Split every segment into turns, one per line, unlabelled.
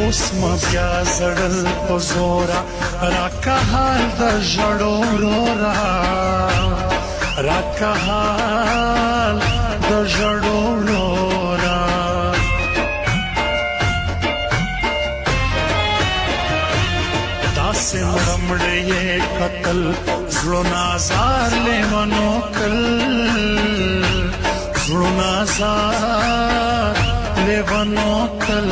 اوس ما بیا زړل په زورا راکه حال د ژړو رورا راکه حال د ژړو رورا داسې مړمړې یې قتل زړونه زار لیونو کل زړونه زار لیونو کل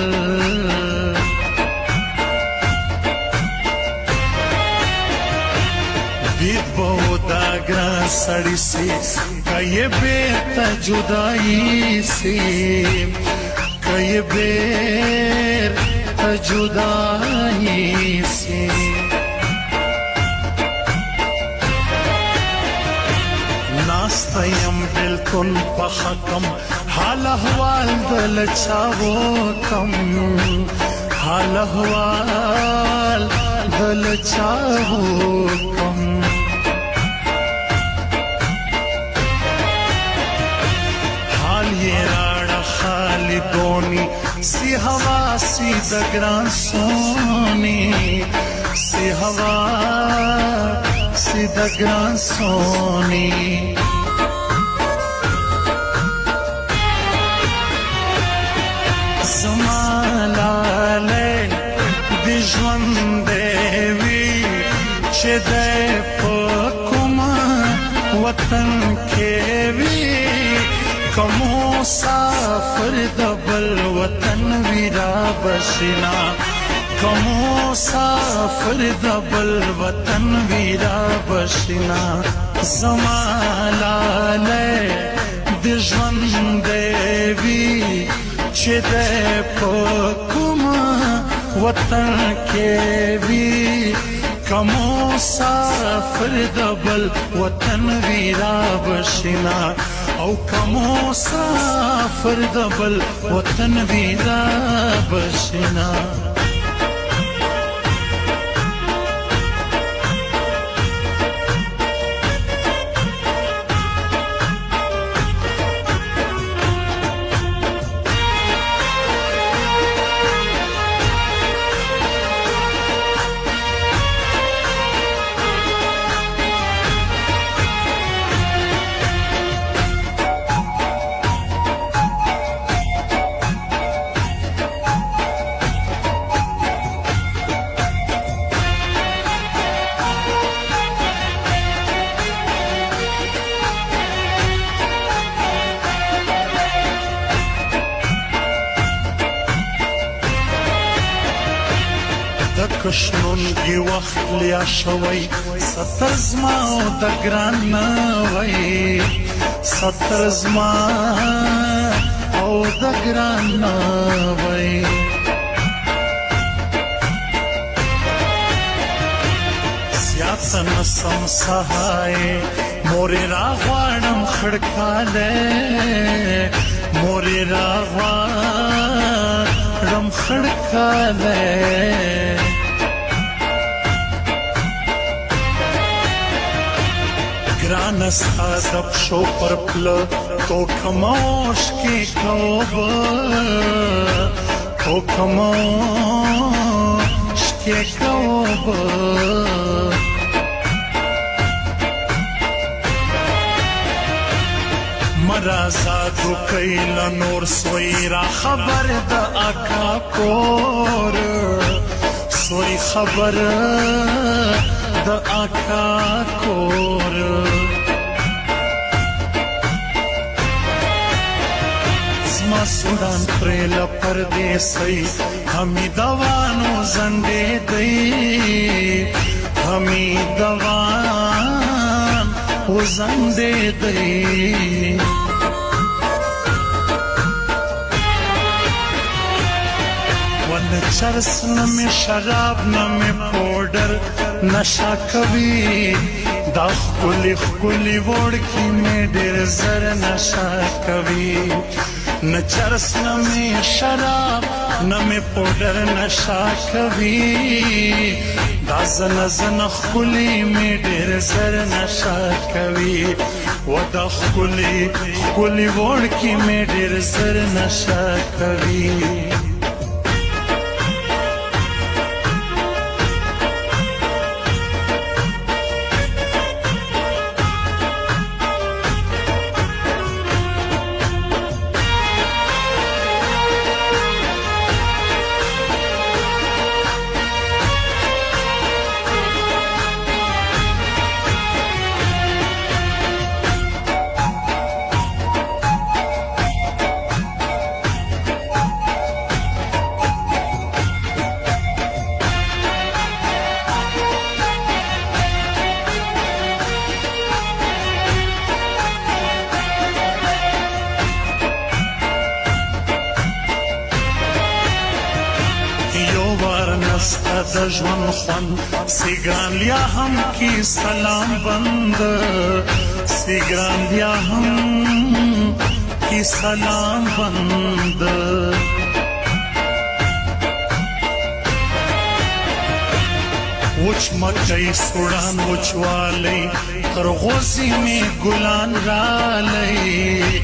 دید بہو دا گران سڑی سی کئی بیتا جدائی سی کئی بیتا جدائی سی ناستیم بلکن پخکم حال احوال دل چاو کم حال احوال دل چاو کم حال یہ راڑا خالی دونی سی ہوا سی دگران سونی سی ہوا سی دگران سونی زمالاله د ژوند وی چې د کوم وطن کې وی کوم مسافر د بل وطن وی را بشنا کوم مسافر د بل وطن وی را بشنا زمالاله د ژوند وی چې د کوم وطن کې وی کوم مسافر د بل وطن وی را بشنا او کوم مسافر د بل وطن وی را بشنا کشنونگی وقت لیا شوی ستر زما او د ګران وی ستر زما او د ګران وی زیات نسم سهای موری را غواړم خړکاله موری را غواړم خړکاله گران سادب شو پر پل تو کموش کی کوبا تو کموش کی کوبا مرازادو کئیلا نور سوئی را خبر دا آقا کور سوئی خبر د آقا کور زما سودان پریل پردیسی همی دوانو زنده دی همی دوان و زنده دی ون چرس نمی شراب نمی پودر نشا کوي دا خکلی خکلی وړکی می ډېر زر نشا کوي نه چرس نه می شراب نه می پودر نشا کوي دا زنه زنه خکلی می ډېر زر نشا کوي و دا خکلی خکلی وړکی می ډېر زر نشا کوي ستا د ژوند خوند سیګران بیا هم کی سلام بند سیګران بیا هم کی سلام بند وچ مکئی سوڑان وچوالی تر غوزی میں گلان رالی